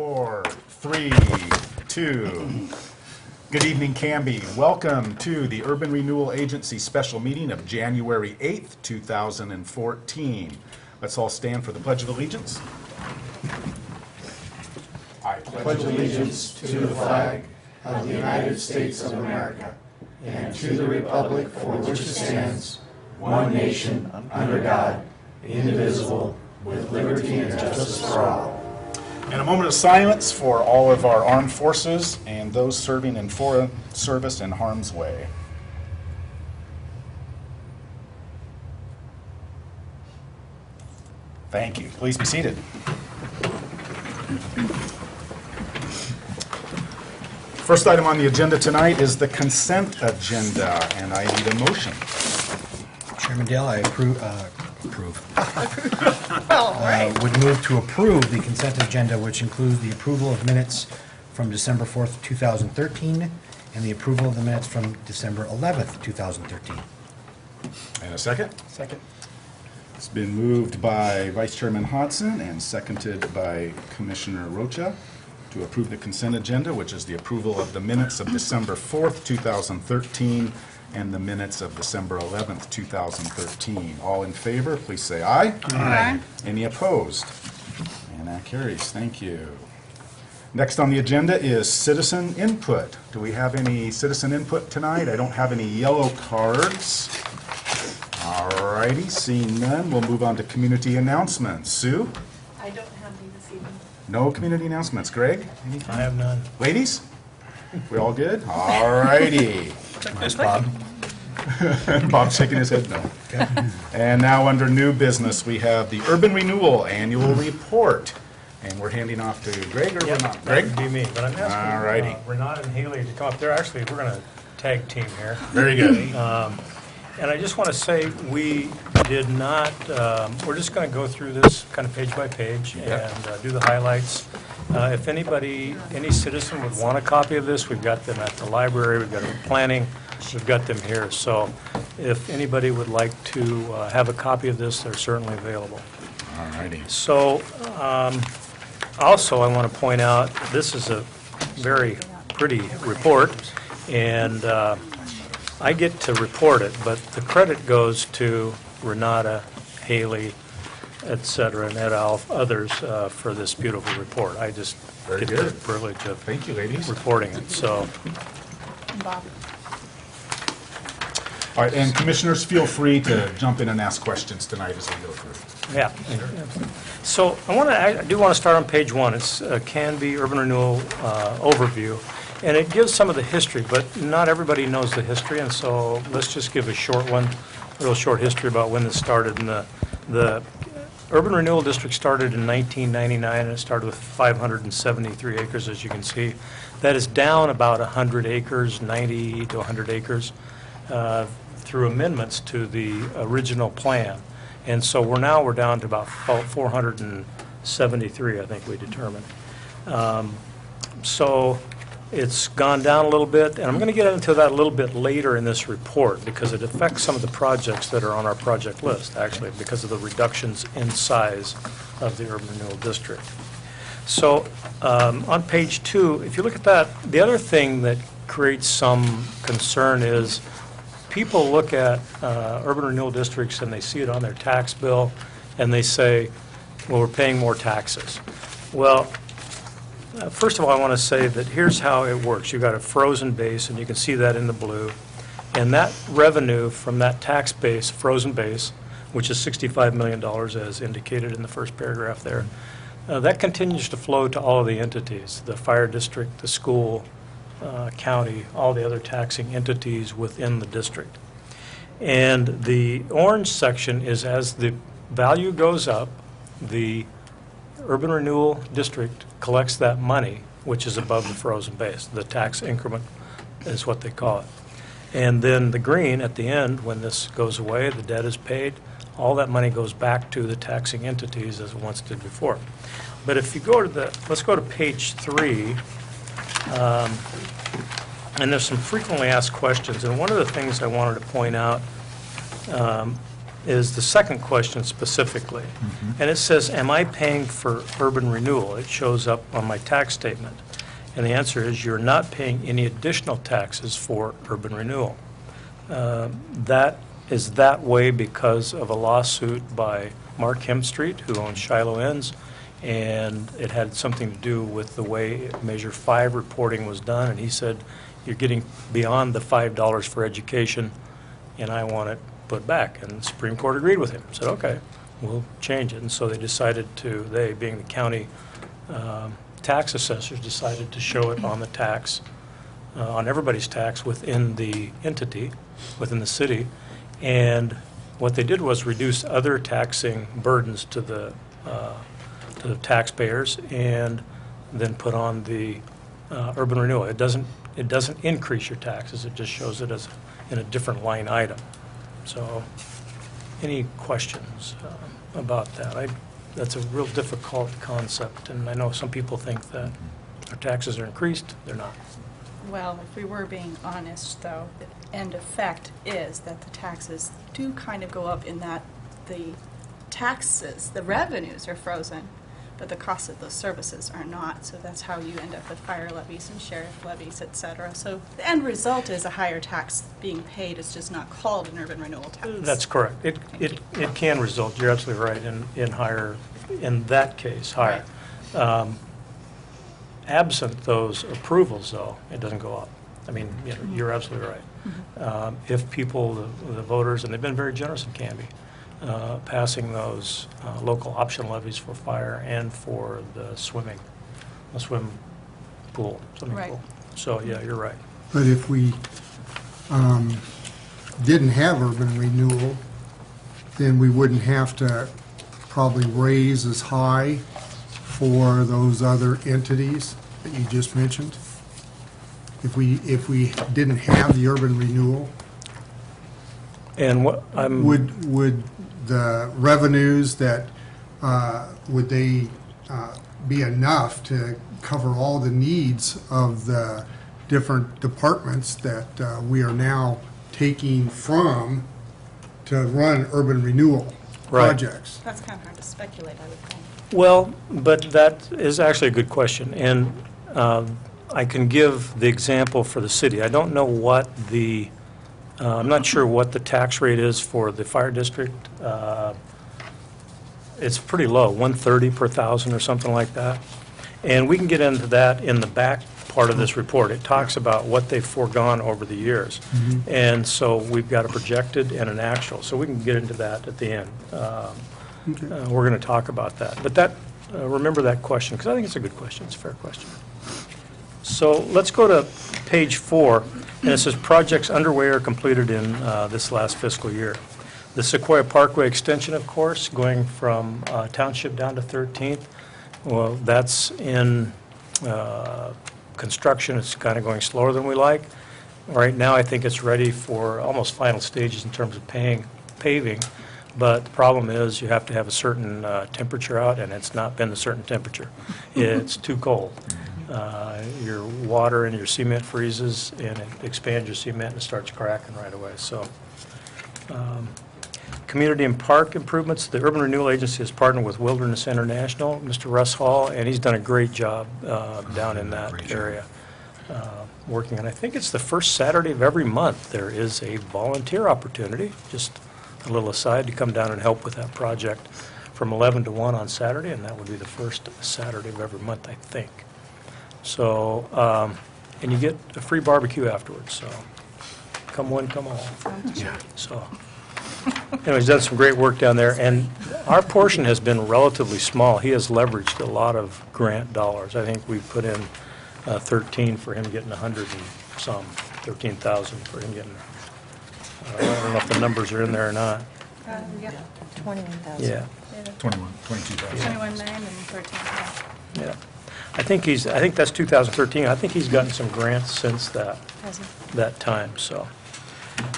4, 3, 2. Good evening, Canby. Welcome to the Urban Renewal Agency special meeting of January 8th, 2014. Let's all stand for the Pledge of Allegiance. I pledge allegiance to the flag of the United States of America and to the republic for which it stands, one nation, under God, indivisible, with liberty and justice for all. And a moment of silence for all of our armed forces and those serving in foreign service in harm's way. Thank you. Please be seated. First item on the agenda tonight is the consent agenda, and I need a motion. Chairman Dale, I would move to approve the consent agenda, which includes the approval of minutes from December 4th, 2013, and the approval of the minutes from December 11th, 2013. And a second? Second. It's been moved by Vice Chairman Hodson and seconded by Commissioner Rocha to approve the consent agenda, which is the approval of the minutes of December 4th, 2013, and the minutes of December 11th, 2013. All in favor, please say aye. Aye. Any opposed? And that carries. Thank you. Next on the agenda is citizen input. Do we have any citizen input tonight? I don't have any yellow cards. All righty, seeing none, we'll move on to community announcements. Sue? I don't have any this evening. No community announcements. Greg? Anything? I have none. Ladies? We all good? All righty. Thanks, Bob. Bob's shaking his head no. Okay. And now under new business, we have the Urban Renewal Annual Report. And we're handing off to Greg, or we're not? Greg? That would be me, but I'm asking All righty. Renata and Haley to come up there. Actually, we're going to tag team here. Very good. And I just want to say, we did not, we're just going to go through this kind of page by page and do the highlights. If anybody, any citizen would want a copy of this, we've got them at the library, we've got them in planning, we've got them here. So if anybody would like to have a copy of this, they're certainly available. All righty. So also I want to point out, this is a very pretty report, and I get to report it, but the credit goes to Renata, Haley, et cetera, and et al., others for this beautiful report. I just Very get good. the privilege of Thank you, ladies. reporting it. So, Bob. All right, and commissioners, feel free to jump in and ask questions tonight as we go through. yeah. So I do want to start on page 1. It's Canby Urban Renewal Overview. And it gives some of the history, but not everybody knows the history, and so let's just give a short one, a real short history about when this started. And the Urban Renewal District started in 1999, and it started with 573 acres, as you can see. That is down about 100 acres, 90 to 100 acres, through amendments to the original plan. And so we're down to about 473, I think we determined. So it's gone down a little bit, and I'm going to get into that a little bit later in this report because it affects some of the projects that are on our project list, actually, because of the reductions in size of the Urban Renewal District. So on page 2, if you look at that, the other thing that creates some concern is people look at urban renewal districts and they see it on their tax bill and they say, well, we're paying more taxes. Well, first of all, I want to say that here's how it works. You've got a frozen base, and you can see that in the blue. And that revenue from that tax base, frozen base, which is $65 million as indicated in the first paragraph there, that continues to flow to all of the entities, the fire district, the school, county, all the other taxing entities within the district. And the orange section is as the value goes up, the Urban Renewal District collects that money, which is above the frozen base. The tax increment is what they call it. And then the green at the end, when this goes away, the debt is paid, all that money goes back to the taxing entities as it once did before. But if you go to let's go to page 3, and there's some frequently asked questions. And one of the things I wanted to point out is the second question specifically. And it says, am I paying for urban renewal? It shows up on my tax statement. And the answer is, you're not paying any additional taxes for urban renewal. That is that way because of a lawsuit by Mark Hemstreet, who owns Shiloh Inns, and it had something to do with the way Measure 5 reporting was done, and he said, you're getting beyond the $5 for education, and I want it put back. And the Supreme Court agreed with him, said, okay, we'll change it. And so they decided to, they being the county tax assessors, decided to show it on the tax, on everybody's tax within the entity, within the city. And what they did was reduce other taxing burdens to the taxpayers, and then put on the urban renewal. It doesn't increase your taxes, it just shows it as in a different line item. So, any questions about that? That's a real difficult concept, and I know some people think that our taxes are increased. They're not. Well, if we were being honest, though, the end effect is that the taxes do kind of go up in that the taxes, the revenues are frozen, but the cost of those services are not. So that's how you end up with fire levies and sheriff levies, et cetera. So the end result is a higher tax being paid. It's just not called an urban renewal tax. That's correct. It can result, you're absolutely right, in higher, in that case, higher. Absent those approvals, though, it doesn't go up. I mean, you're absolutely right. If people, the voters, and they've been very generous in Canby, passing those local option levies for fire and for the swim pool. So, yeah, you're right. But if we didn't have urban renewal, then we wouldn't have to probably raise as high for those other entities that you just mentioned. If we didn't have the urban renewal, And what would the revenues that would they be enough to cover all the needs of the different departments that we are now taking from to run urban renewal projects? That's kind of hard to speculate, I would think. Well, but that is actually a good question, and I can give the example for the city. I don't know what the, I'm not sure what the tax rate is for the fire district. It's pretty low, 130 per thousand or something like that. And we can get into that in the back part of this report. It talks about what they've foregone over the years. And so we've got a projected and an actual, so we can get into that at the end. We're going to talk about that. But that, remember that question, because I think it's a good question. It's a fair question. So let's go to page 4, and it says projects underway or completed in this last fiscal year. The Sequoia Parkway extension, of course, going from Township down to 13th. Well, that's in construction. It's kind of going slower than we like. Right now, I think it's ready for almost final stages in terms of paving. But the problem is you have to have a certain temperature out, and it's not been a certain temperature. It's too cold. Your water in your cement freezes, and it expands your cement and starts cracking right away. So, community and park improvements. The Urban Renewal Agency has partnered with Wilderness International, Mr. Russ Hall, and he's done a great job down in that area. Working, and I think it's the first Saturday of every month there is a volunteer opportunity, just a little aside, to come down and help with that project from 11 to 1 on Saturday, and that would be the first Saturday of every month, I think. So, and you get a free barbecue afterwards, so come one, come all. Yeah. So, anyways, done some great work down there, and our portion has been relatively small. He has leveraged a lot of grant dollars. I think we put in 13 for him getting 100 and some, 13,000 for him getting, I don't know if the numbers are in there or not. Yeah. 21,000. Yeah, 22,000. 21.9 and 13. yeah. I think that's 2013. I think he's gotten some grants since that time, so.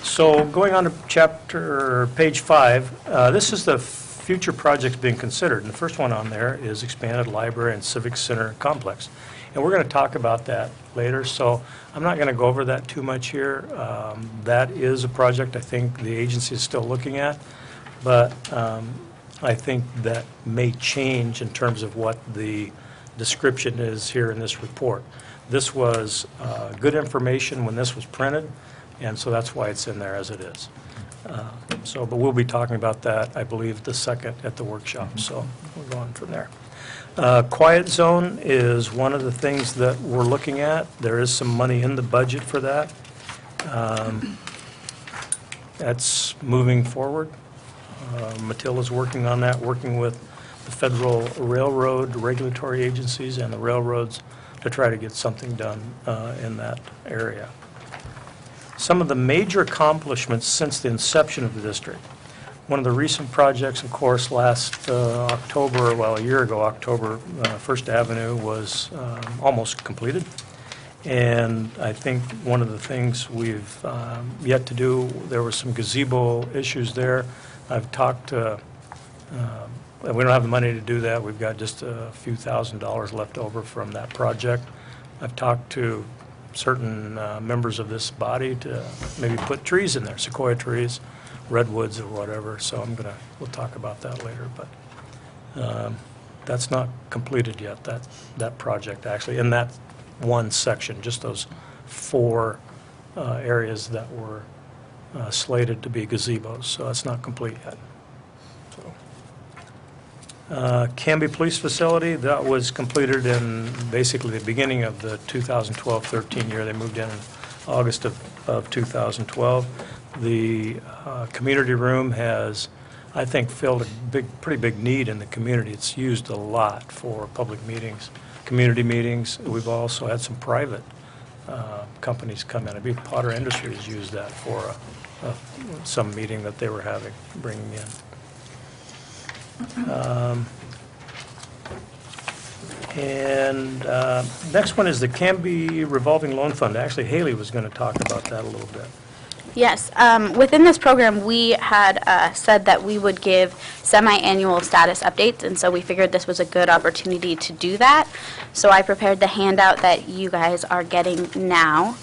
So going on to page 5, this is the future projects being considered. And the first one on there is expanded library and civic center complex. And we're going to talk about that later, so I'm not going to go over that too much here. That is a project I think the agency is still looking at. but I think that may change in terms of what the description is here in this report. This was good information when this was printed, and so that's why it's in there as it is. But we'll be talking about that, I believe, the second at the workshop, so we're going from there. Quiet zone is one of the things that we're looking at. There is some money in the budget for that. That's moving forward. Matilda's working on that, working with the federal railroad regulatory agencies and the railroads to try to get something done in that area. Some of the major accomplishments since the inception of the district. One of the recent projects, of course, last October, well, a year ago, October, First Avenue was almost completed. And I think one of the things we've yet to do, there were some gazebo issues there. I've talked to, we don't have the money to do that. We've got just a few $1,000s left over from that project. I've talked to certain members of this body to maybe put trees in there, sequoia trees, redwoods or whatever. So we'll talk about that later. But that's not completed yet, that project actually, in that one section, just those 4 areas that were slated to be gazebos, so that's not complete yet. Canby Police Facility, that was completed in basically the beginning of the 2012-13 year. They moved in August of 2012. The community room has, I think, filled a pretty big need in the community. It's used a lot for public meetings, community meetings. We've also had some private companies come in. I believe Potter Industries used that for some meeting that they were having, bringing in. Next one is the Canby Revolving Loan Fund. Actually, Haley was going to talk about that a little bit. Yes, within this program, we had said that we would give semi-annual status updates, and so we figured this was a good opportunity to do that. So I prepared the handout that you guys are getting now,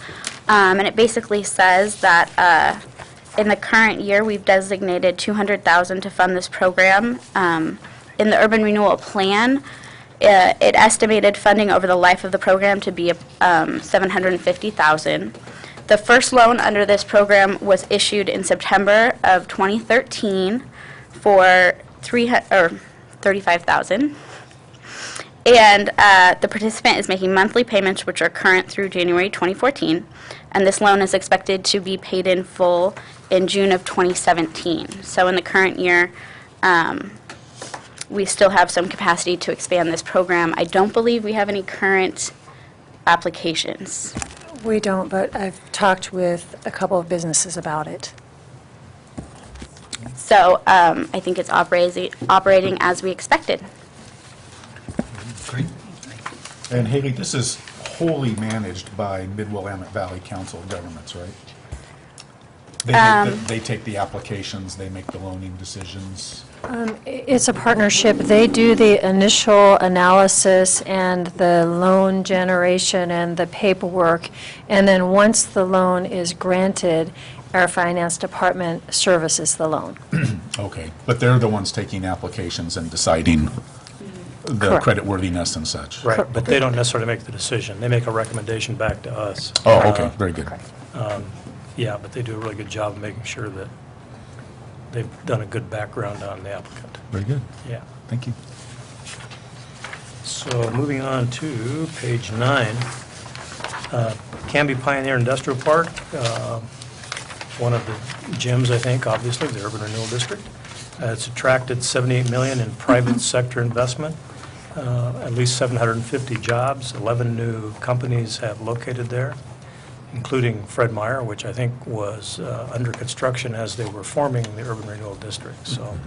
and it basically says that in the current year, we've designated $200,000 to fund this program. In the Urban Renewal Plan, it estimated funding over the life of the program to be $750,000. The first loan under this program was issued in September of 2013 for $35,000. And the participant is making monthly payments, which are current through January 2014. And this loan is expected to be paid in full in June of 2017. So in the current year, we still have some capacity to expand this program. I don't believe we have any current applications. We don't, but I've talked with a couple of businesses about it. So I think it's operating as we expected. Great. And Haley, this is wholly managed by Mid-Willamette Valley Council of Governments, right? They take the applications, they make the loaning decisions. It's a partnership. They do the initial analysis and the loan generation and the paperwork, and then once the loan is granted, our finance department services the loan. Okay, but they're the ones taking applications and deciding the Correct. creditworthiness and such. Right, but they don't necessarily make the decision. They make a recommendation back to us. Oh, okay, very good. Yeah, but they do a really good job of making sure that they've done a good background on the applicant. Very good. Yeah. Thank you. So moving on to page 9, Canby Pioneer Industrial Park, one of the gems, I think, obviously, of the Urban Renewal District. It's attracted $78 million in private sector investment, at least 750 jobs, 11 new companies have located there, including Fred Meyer, which I think was under construction as they were forming the Urban Renewal District. So,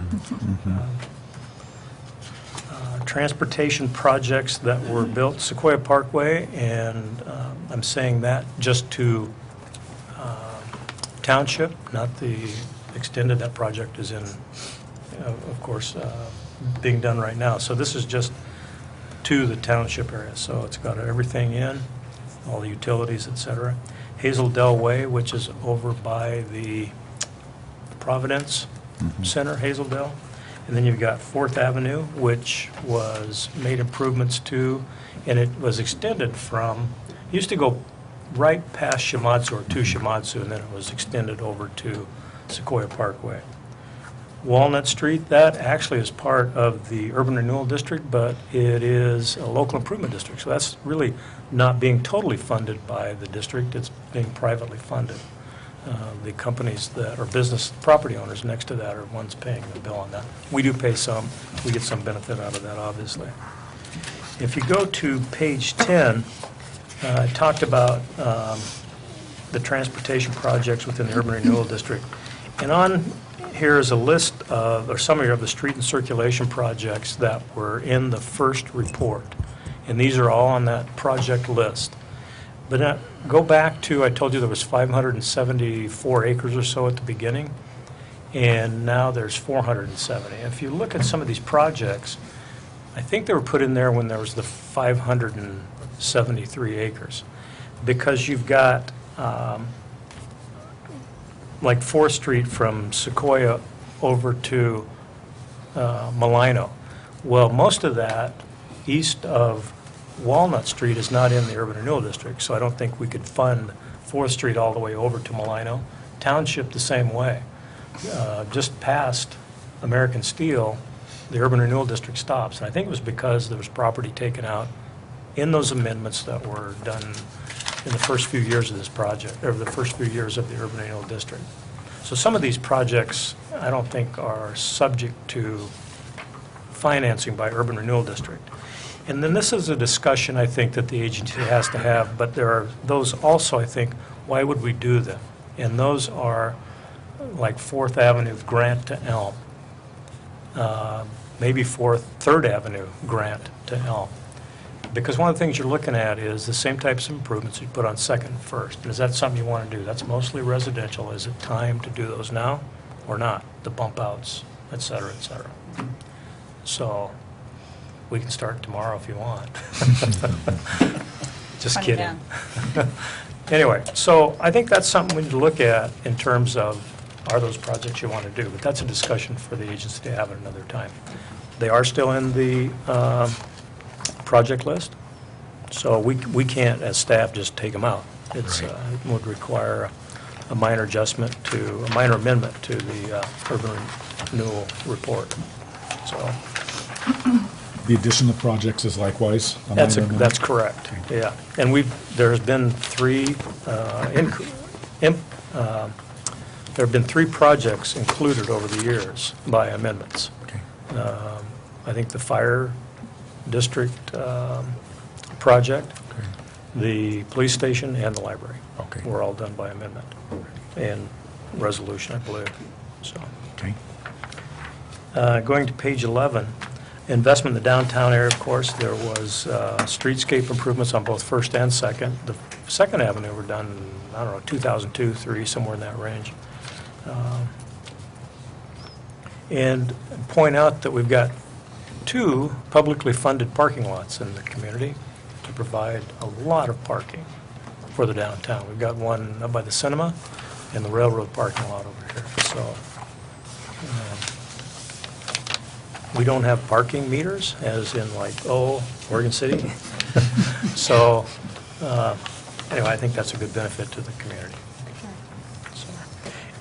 transportation projects that were built, Sequoia Parkway, and I'm saying that just to Township, not the extended. That project is in, of course, being done right now. So this is just to the Township area. So it's got everything in, all the utilities, et cetera. Hazel Dell Way, which is over by the Providence Center, Hazeldale. And then you've got Fourth Avenue, which was made improvements to, and it was extended from, it used to go right past Shimatsu or to Shimatsu, and then it was extended over to Sequoia Parkway. Walnut Street, that actually is part of the Urban Renewal District, but it is a local improvement district. So that's really not being totally funded by the district, it's being privately funded. The companies that are business property owners next to that are ones paying the bill on that. We do pay some, we get some benefit out of that, obviously. If you go to page 10, I talked about the transportation projects within the Urban Renewal District. And on here is a list of, or summary of the street and circulation projects that were in the first report. And these are all on that project list. But now, go back to, I told you there was 574 acres or so at the beginning, and now there's 470. If you look at some of these projects, I think they were put in there when there was the 573 acres, because you've got like 4th Street from Sequoia over to Malino. Well, most of that east of Walnut Street is not in the Urban Renewal District, so I don't think we could fund 4th Street all the way over to Malino. Township the same way. Just past American Steel, the Urban Renewal District stops. And I think it was because there was property taken out in those amendments that were done in the first few years of this project, or the first few years of the Urban Renewal District. So some of these projects, I don't think are subject to financing by Urban Renewal District. And then this is a discussion, I think, that the agency has to have, but there are those also, I think, why would we do them? And those are like 4th Avenue Grant to Elm, maybe 3rd Avenue Grant to Elm. Because one of the things you're looking at is the same types of improvements you put on 2nd and 1st. And is that something you want to do? That's mostly residential. Is it time to do those now or not? The bump outs, et cetera, et cetera. So we can start tomorrow if you want. Just Funny kidding. man. Anyway, so I think that's something we need to look at in terms of, are those projects you want to do? But that's a discussion for the agency to have at another time. They are still in the project list, so we can't, as staff, just take them out. It's, it would require a minor adjustment to, a minor amendment to the urban renewal report. So The addition of projects is likewise a minor amendment? that's correct, yeah. And there's been there have been 3 projects included over the years by amendments. Okay. I think the fire district project, Okay. the police station, and the library. Okay. Were all done by amendment and resolution, I believe, so. Okay. Going to page 11, investment in the downtown area, of course, there was streetscape improvements on both 1st and 2nd. The 2nd Avenue were done, I don't know, 2002, 3, somewhere in that range. And point out that we've got 2 publicly funded parking lots in the community to provide a lot of parking for the downtown. We've got one up by the cinema and the railroad parking lot over here. So we don't have parking meters, as in like, Oregon City. So anyway, I think that's a good benefit to the community. So,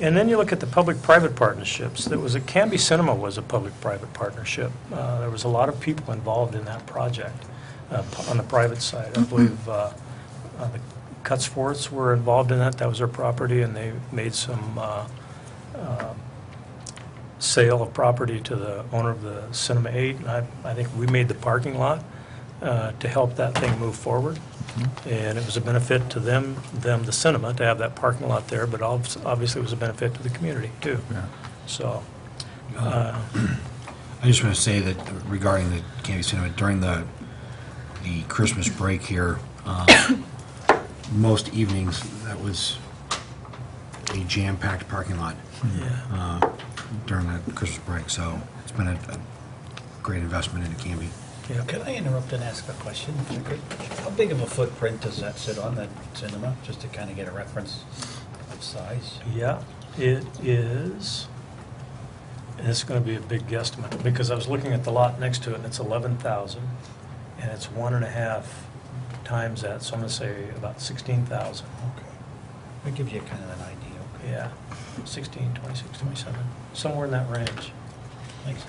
and then you look at the public-private partnerships. There was Canby Cinema was a public-private partnership. There was a lot of people involved in that project on the private side. I believe the Cutsforths were involved in that. That was their property, and they made some sale of property to the owner of the Cinema 8. And I think we made the parking lot to help that thing move forward. And it was a benefit to them, the cinema, to have that parking lot there, but obviously it was a benefit to the community, too. Yeah. So, I just want to say that regarding the Canby Cinema, during the Christmas break here, most evenings, that was a jam-packed parking lot during the Christmas break. So it's been a great investment into Canby. yeah. Could I interrupt and ask a question? If I could? How big of a footprint does that sit on, that cinema, just to kind of get a reference of size? Yeah, it is, And it's going to be a big guesstimate, because I was looking at the lot next to it, and it's 11,000, and it's 1.5 times that, so I'm going to say about 16,000. Okay. That gives you kind of an idea, okay? Yeah, 16, 26, 27, somewhere in that range. Thanks.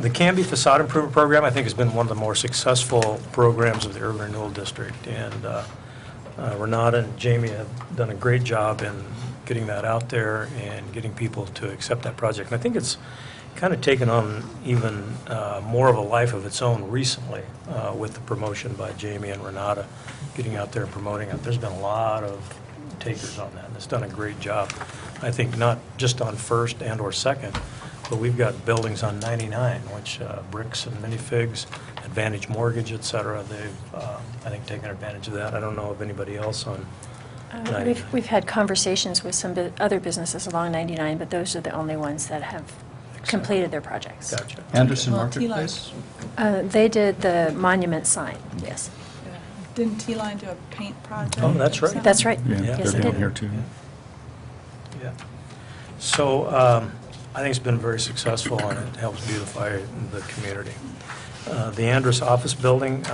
The Canby Facade Improvement Program, I think, has been one of the more successful programs of the Urban Renewal District, and Renata and Jamie have done a great job in getting that out there and getting people to accept that project. And I think it's kind of taken on even more of a life of its own recently with the promotion by Jamie and Renata, getting out there and promoting it. There's been a lot of takers on that, and it's done a great job. I think not just on First and or Second, but we've got buildings on 99, which Bricks and Minifigs, Advantage Mortgage, et cetera, they've, I think, taken advantage of that. I don't know of anybody else on 99. We've had conversations with some other businesses along 99, but those are the only ones that have completed their projects. Gotcha. Anderson Well, Marketplace? They did the monument sign, yes. Yeah. Didn't T-Line do a paint project? Oh, that's or right. something? That's right. Yeah, Yes, they're they down did. here too. Yeah. So I think it's been very successful, and it helps beautify the community. The Andrus office building,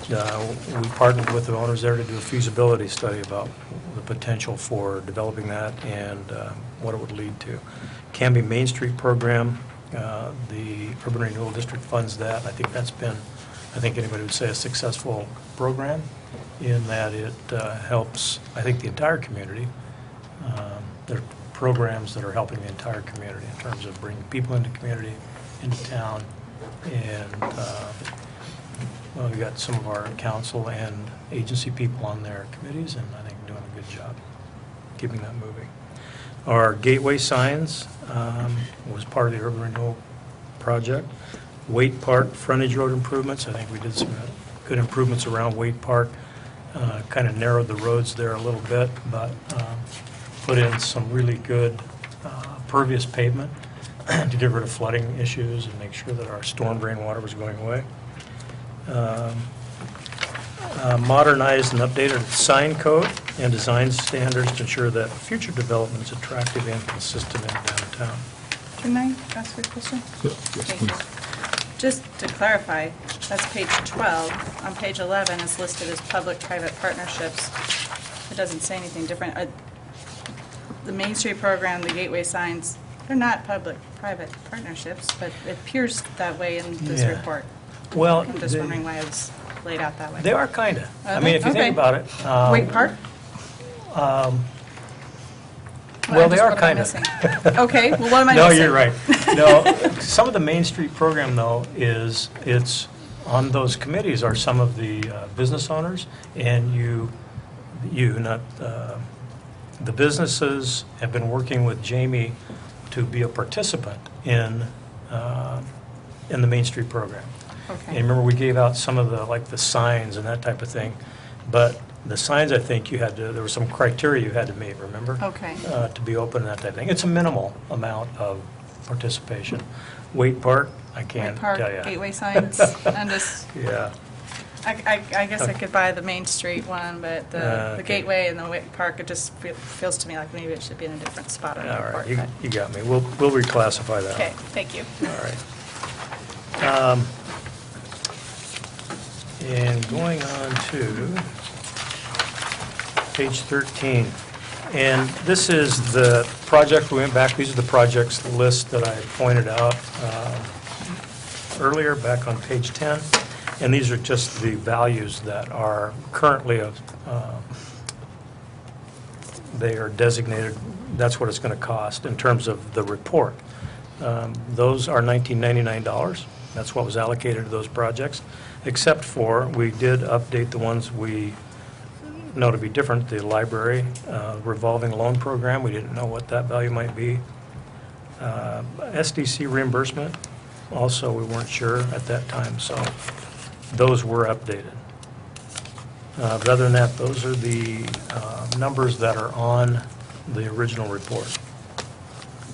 we partnered with the owners there to do a feasibility study about the potential for developing that and what it would lead to. Canby Main Street program, the Urban Renewal District funds that. I think that's been, I think anybody would say, a successful program in that it helps, I think, the entire community. There are programs that are helping the entire community in terms of bringing people into community, into town, and well, we got some of our council and agency people on their committees, and I think doing a good job keeping that moving. Our gateway signs was part of the urban renewal project. Waite Park frontage road improvements, I think we did some good improvements around Waite Park. Kind of narrowed the roads there a little bit, but put in some really good pervious pavement to get rid of flooding issues and make sure that our storm drain water was going away. Modernized and updated sign code and design standards to ensure that future development is attractive and consistent in downtown. Can I ask a question? Thank you. Just to clarify, that's page 12. On page 11, it's listed as public-private partnerships. It doesn't say anything different. The Main Street program, the gateway signs, they're not public-private partnerships, but it appears that way in this Yeah. report. Well, I'm just wondering why it's laid out that way. they are kind of. I Are mean, they? if you Okay. think about it. Waite Park? Well, they just- are what am I kind of. missing? Okay, well, what am I No, missing? you're right. No, some of the Main Street program, though, is, it's, on those committees are some of the business owners, and not, the businesses have been working with Jamie to be a participant in the Main Street program. And Okay. remember, we gave out some of the, like, the signs and that type of thing, but the signs, I think you had to, there was some criteria you had to meet, remember? Okay. To be open and that type of thing. It's a minimal amount of participation. Waite Park, I can't Waite Park, tell you. gateway signs, and just, Yeah, I guess I could buy the Main Street one, but the Okay. gateway and the Waite Park, it just feels to me like maybe it should be in a different spot on the all report. right, you but- you got me. We'll reclassify that. Okay, thank you. All right. And going on to page 13. And this is the project, we went back, these are the projects list that I pointed out earlier, back on page 10. And these are just the values that are currently, they are designated, that's what it's going to cost in terms of the report. Those are $1999. That's what was allocated to those projects, except for, we did update the ones we know to be different. The library revolving loan program, we didn't know what that value might be. SDC reimbursement, also, we weren't sure at that time, so those were updated. But other than that, those are the numbers that are on the original report.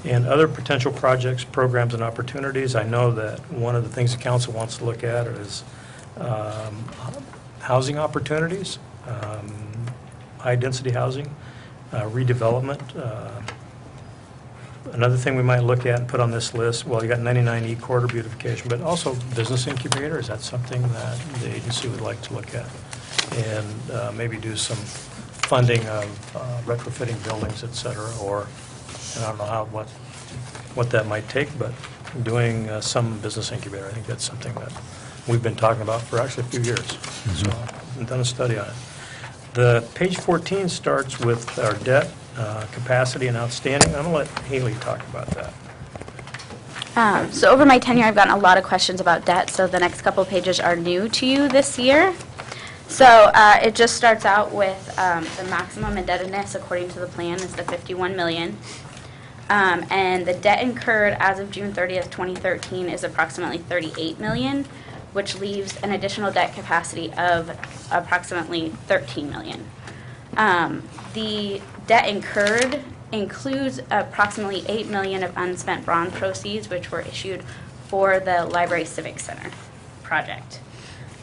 And other potential projects, programs, and opportunities, I know that one of the things the council wants to look at is housing opportunities, high-density housing. redevelopment. Another thing we might look at and put on this list, well, you got 99E corridor beautification, but also business incubator. Is that something that the agency would like to look at? And maybe do some funding of retrofitting buildings, et cetera, or, and I don't know what that might take, but doing some business incubator. I think that's something that we've been talking about for actually a few years. So I've done a study on it. The page 14 starts with our debt, capacity, and outstanding. I'm going to let Haley talk about that. So over my tenure, I've gotten a lot of questions about debt, so the next couple pages are new to you this year. So it just starts out with the maximum indebtedness according to the plan is the $51 million. And the debt incurred as of June 30th, 2013 is approximately $38 million, which leaves an additional debt capacity of approximately $13 million. The debt incurred includes approximately $8 million of unspent bond proceeds, which were issued for the Library Civic Center project.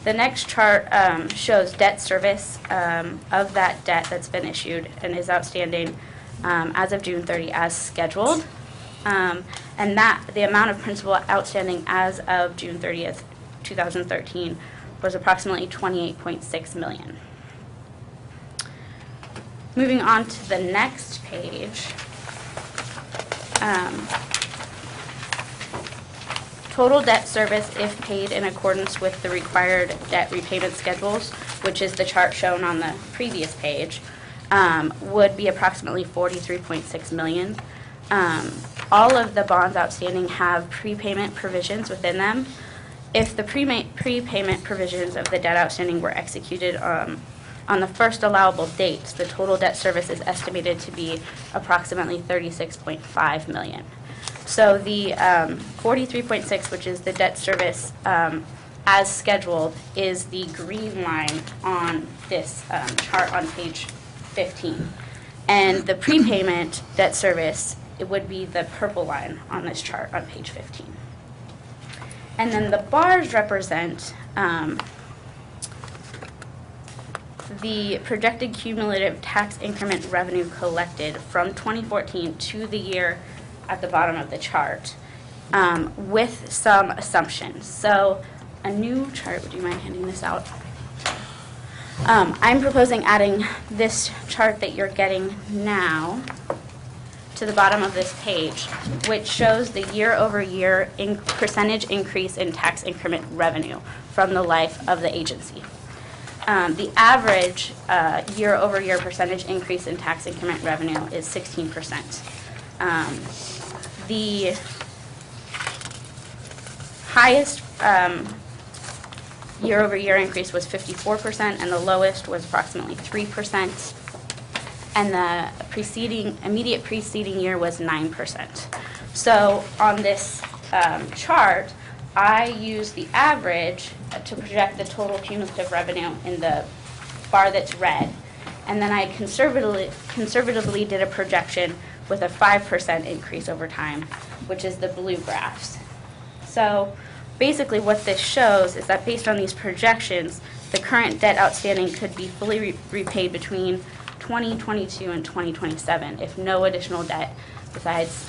The next chart shows debt service of that debt that's been issued and is outstanding as of June 30 as scheduled. And that the amount of principal outstanding as of June 30th, 2013 was approximately $28.6 million. Moving on to the next page. Total debt service if paid in accordance with the required debt repayment schedules, which is the chart shown on the previous page, would be approximately $43.6 million. All of the bonds outstanding have prepayment provisions within them. If the prepayment provisions of the debt outstanding were executed on the first allowable date, the total debt service is estimated to be approximately $36.5 million. So the 43.6, which is the debt service as scheduled, is the green line on this chart on page 15. And the prepayment debt service, it would be the purple line on this chart on page 15. And then the bars represent the projected cumulative tax increment revenue collected from 2014 to the year at the bottom of the chart, with some assumptions. So a new chart, would you mind handing this out? I'm proposing adding this chart that you're getting now to the bottom of this page, which shows the year-over-year percentage increase in tax increment revenue from the life of the agency. The average year-over-year percentage increase in tax increment revenue is 16%. The highest year-over-year increase was 54%, and the lowest was approximately 3%. And the immediate preceding year was 9%. So on this chart, I use the average to project the total cumulative revenue in the bar that's red. And then I conservatively did a projection with a 5% increase over time, which is the blue graphs. So basically what this shows is that based on these projections, the current debt outstanding could be fully repaid between 2022 and 2027 if no additional debt besides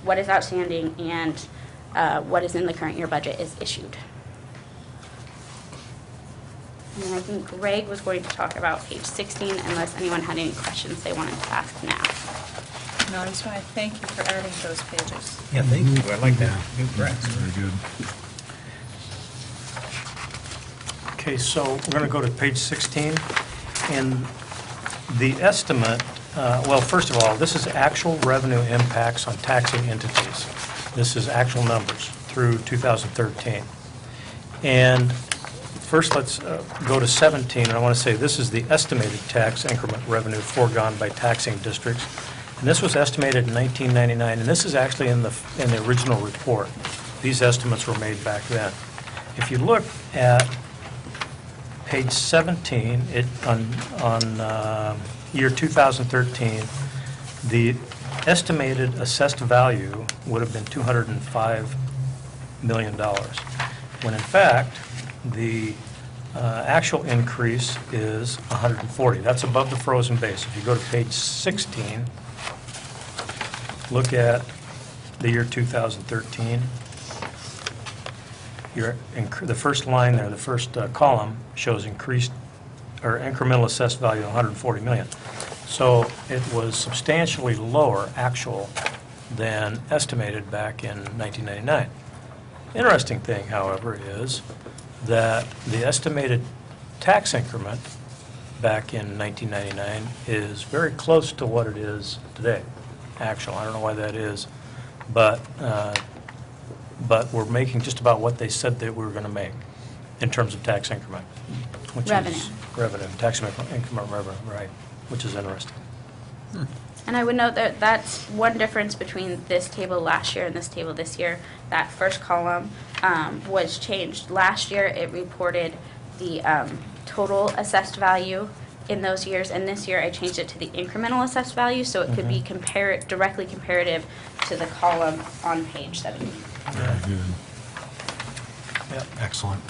what is outstanding and what is in the current year budget is issued. And I think Greg was going to talk about page 16 unless anyone had any questions they wanted to ask now. No, I just want to thank you for adding those pages. Yeah, thank you. I like that. New graphs. Very good. Okay, so we're going to go to page 16. And the estimate, well, first of all, this is actual revenue impacts on taxing entities. This is actual numbers through 2013. And first, let's go to 17. And I want to say this is the estimated tax increment revenue foregone by taxing districts. And this was estimated in 1999, and this is actually in the original report. These estimates were made back then. If you look at page 17, on year 2013, the estimated assessed value would have been $205 million, when in fact the Actual increase is 140. That's above the frozen base. If you go to page 16, look at the year 2013. The first line there, the first column, shows increased or incremental assessed value of 140 million. So it was substantially lower actual than estimated back in 1999. Interesting thing, however, is that the estimated tax increment back in 1999 is very close to what it is today, actual. I don't know why that is, but we're making just about what they said that we were going to make in terms of tax increment. Which Revenue. Is revenue, tax increment revenue, right, which is interesting. And I would note that that's one difference between this table last year and this table this year. That first column was changed. Last year, it reported the total assessed value in those years, and this year I changed it to the incremental assessed value, so it could be directly comparative to the column on page 17. Very good. Yep. Excellent.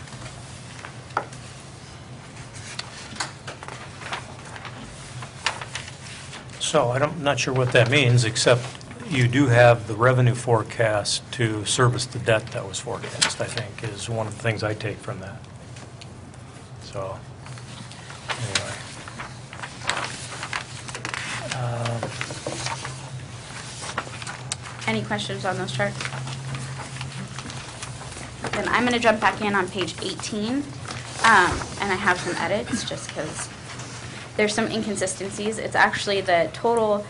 So I'm not sure what that means, except you do have the revenue forecast to service the debt that was forecast, I think, is one of the things I take from that. So, anyway. Any questions on those charts? Then I'm going to jump back in on page 18, and I have some edits just because there's some inconsistencies. It's actually the total,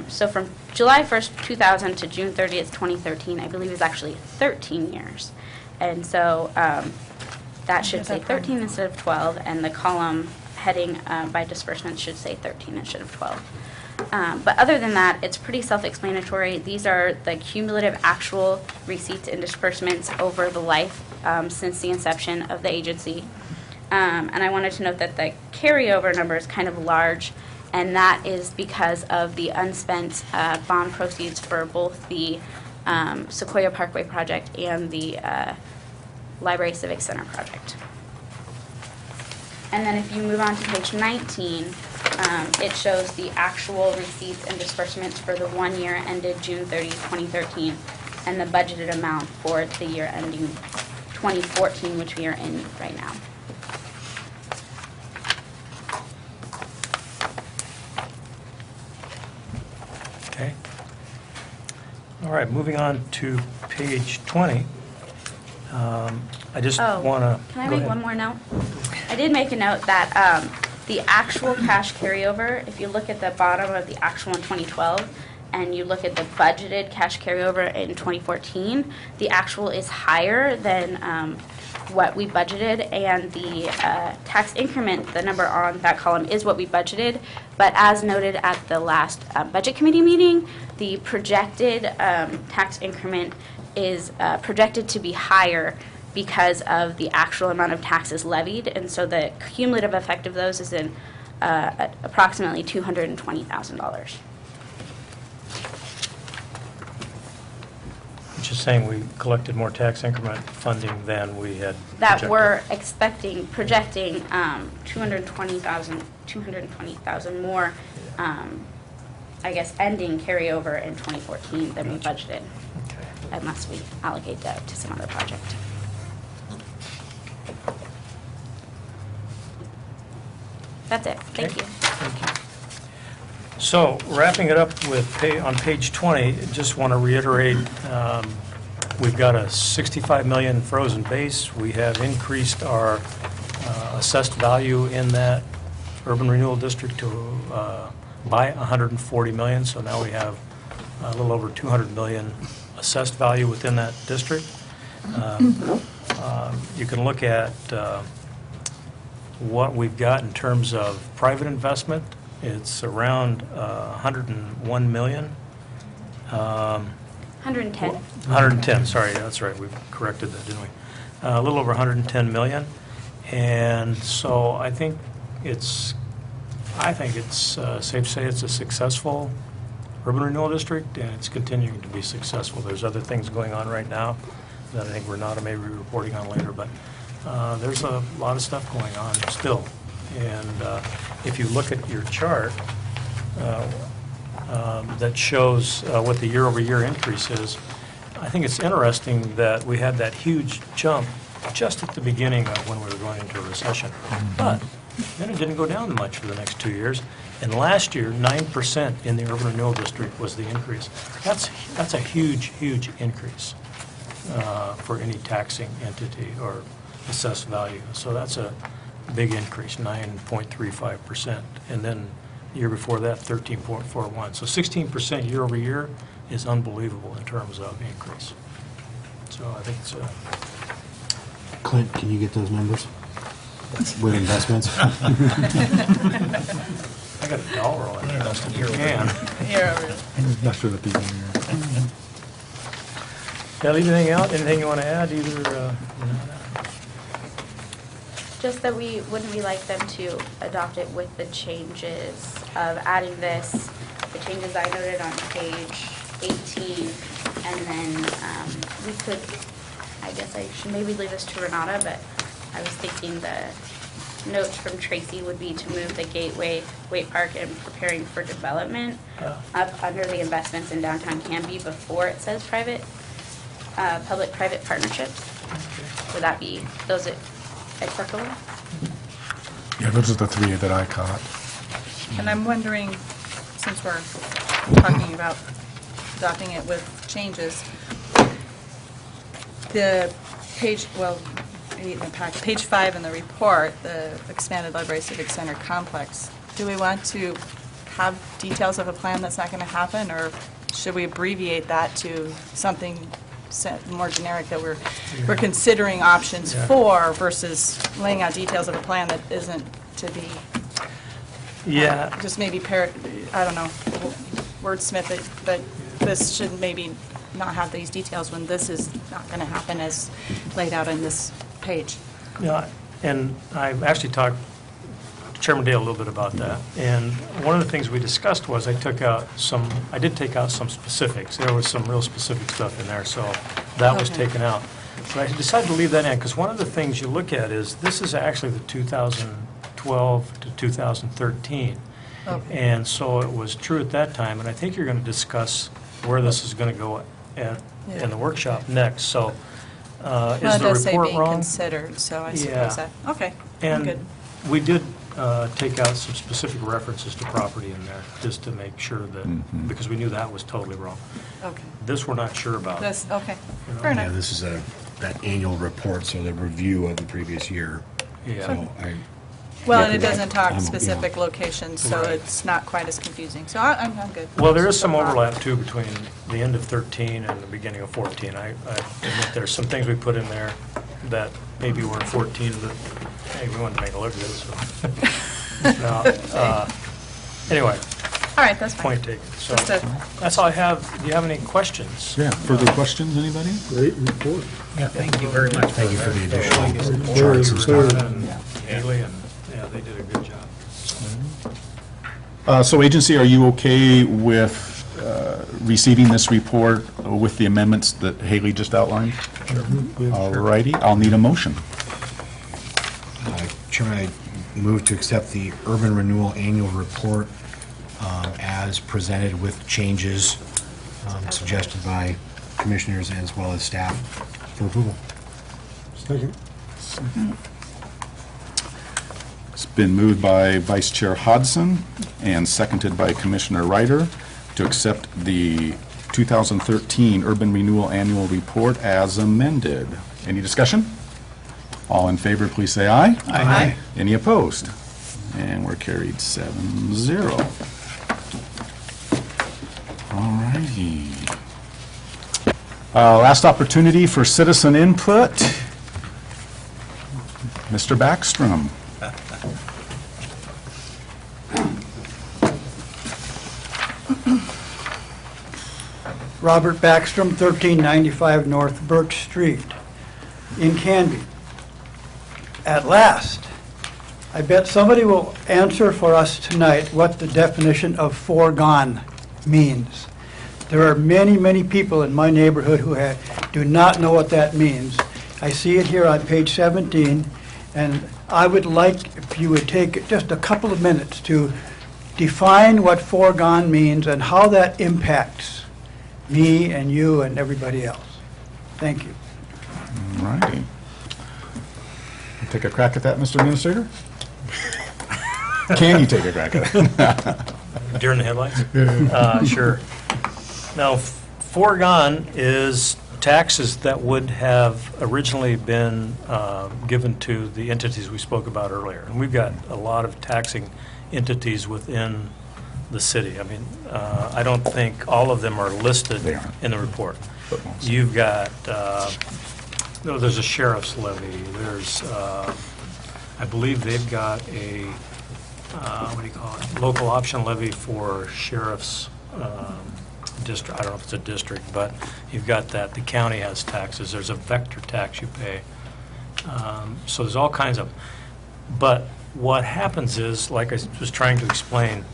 so from July 1st, 2000 to June 30th, 2013, I believe is actually 13 years. And so that should say 13 instead of 12, and the column heading by disbursements should say 13 instead of 12. But other than that, it's pretty self-explanatory. These are the cumulative actual receipts and disbursements over the life since the inception of the agency. And I wanted to note that the carryover number is kind of large, and that is because of the unspent bond proceeds for both the Sequoia Parkway project and the Library Civic Center project. And then if you move on to page 19, it shows the actual receipts and disbursements for the 1 year ended June 30, 2013, and the budgeted amount for the year ending 2014, which we are in right now. Okay. All right, moving on to page 20. I just want to... Can I make one more note? I did make a note that the actual cash carryover, if you look at the bottom of the actual in 2012, and you look at the budgeted cash carryover in 2014, the actual is higher than what we budgeted, and the tax increment, the number on that column, is what we budgeted. But as noted at the last budget committee meeting, the projected tax increment is projected to be higher because of the actual amount of taxes levied, and so the cumulative effect of those is in approximately $220,000. Which is saying we collected more tax increment funding than we had That projected. we're projecting 220,000 more, I guess, ending carryover in 2014 than we budgeted, Okay. unless we allocate that to some other project. That's it. Thank Okay. you. Thank you. So wrapping it up with, on page 20, just want to reiterate, we've got a 65 million frozen base. We have increased our assessed value in that urban renewal district to by 140 million. So now we have a little over 200 million assessed value within that district. You can look at what we've got in terms of private investment. It's around 101 million. 110. 110, sorry, that's right, we corrected that, didn't we? A little over 110 million. And so I think it's safe to say it's a successful urban renewal district, and it's continuing to be successful. There's other things going on right now that I think we're not maybe reporting on later, but there's a lot of stuff going on still. And if you look at your chart that shows what the year-over-year increase is, I think it's interesting that we had that huge jump just at the beginning of when we were going into a recession. But then it didn't go down much for the next 2 years. And last year, 9% in the urban renewal district was the increase. That's a huge, huge increase for any taxing entity or assessed value. So that's a big increase, 9.35%. And then the year before that, 13.41. So 16% year over year is unbelievable in terms of increase. So I think it's Clint, can you get those numbers with investments? I got a dollar on it. You can. Invested at the beginning. Yeah, anything else? Anything you want to add, either? Just that wouldn't we like them to adopt it with the changes of adding this, the changes I noted on page 18, and then we could, I guess I should maybe leave this to Renata, but I was thinking the notes from Tracy would be to move the Gateway Wait Park and preparing for development up under the investments in downtown Canby before it says public-private partnerships. Would that be those acceptable? Yeah, those are the three that I caught. And I'm wondering, since we're talking about adopting it with changes, the page, well, in the packet, page 5 in the report, the expanded library civic center complex, do we want to have details of a plan that's not going to happen, or should we abbreviate that to something more generic that we're considering options for versus laying out details of a plan that isn't to be just maybe I don't know, wordsmith it, but this should maybe not have these details when this is not going to happen as laid out in this page. Yeah, and I actually talked to Chairman Dale a little bit about that. And one of the things we discussed was I did take out some specifics. There was some real specific stuff in there, so that was taken out. But I decided to leave that in because one of the things you look at is this is actually the 2012 to 2013. Okay. And so it was true at that time, and I think you're going to discuss where this is going to go in the workshop next. So is Well, it the does say report being wrong? considered, so I Yeah. suppose that, okay, I'm good. And we did take out some specific references to property in there, just to make sure that, because we knew that was totally wrong. Okay. This we're not sure about. This, okay, You know? fair Yeah, enough. this is that annual report, so the review of the previous year. Yeah. So Well, yeah, and it doesn't talk I'm- specific locations, so Right. it's not quite as confusing. So I'm good. Well, there is some overlap, too, between the end of 13 and the beginning of 14. I admit there's some things we put in there that maybe were in 14, but, hey, we wanted to make a look at it, so. No, anyway, All right, that's fine. point taken. So Just a- that's all I have. Do you have any questions? Yeah, further questions, anybody? Great report. Yeah, thank you very much. Thank you for the additional Very charts and clear. stuff. And Haley, and, yeah, they did a good job. So agency, are you okay with receiving this report with the amendments that Haley just outlined? All righty, I'll need a motion. Chairman, I move to accept the Urban Renewal Annual Report as presented with changes suggested by commissioners as well as staff for approval. Second. It's been moved by Vice Chair Hodson and seconded by Commissioner Ryder to accept the 2013 Urban Renewal Annual Report as amended. Any discussion? All in favor, please say aye. Aye. Any opposed? And we're carried 7-0. All righty. Last opportunity for citizen input. Mr. Backstrom. Robert Backstrom, 1395 North Birch Street, in Canby. At last, I bet somebody will answer for us tonight what the definition of foregone means. There are many, many people in my neighborhood who do not know what that means. I see it here on page 17, and I would like if you would take just a couple of minutes to define what foregone means and how that impacts me and you and everybody else. Thank you. All righty. Take a crack at that, Mr. Administrator? Can you take a crack at it? Deer in the headlights? Sure. Now, foregone is taxes that would have originally been given to the entities we spoke about earlier. And we've got a lot of taxing entities within the city. I mean, I don't think all of them are listed They aren't. in the report. But most. You've got, there's a sheriff's levy, there's, I believe they've got a, what do you call it, local option levy for sheriff's district, I don't know if it's a district, but you've got that, the county has taxes, there's a vector tax you pay. So there's all kinds of, but what happens is, like I was trying to explain,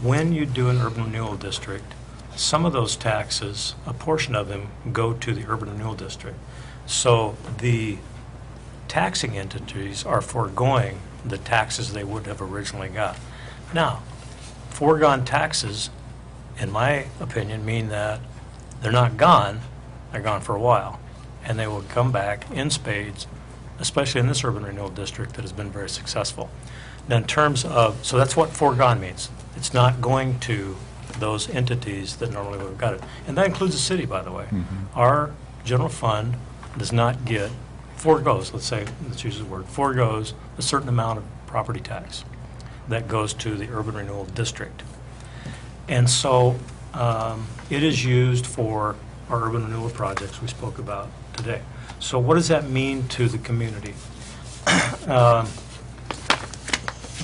when you do an urban renewal district, some of those taxes, a portion of them, go to the urban renewal district. So the taxing entities are foregoing the taxes they would have originally got. Now, foregone taxes, in my opinion, mean that they're not gone, they're gone for a while, and they will come back in spades, especially in this urban renewal district that has been very successful. Now, in terms of, so that's what foregone means. It's not going to those entities that normally would have got it. And that includes the city, by the way. Our general fund does not get, foregoes, let's use the word, foregoes a certain amount of property tax that goes to the urban renewal district. And so it is used for our urban renewal projects we spoke about today. So what does that mean to the community?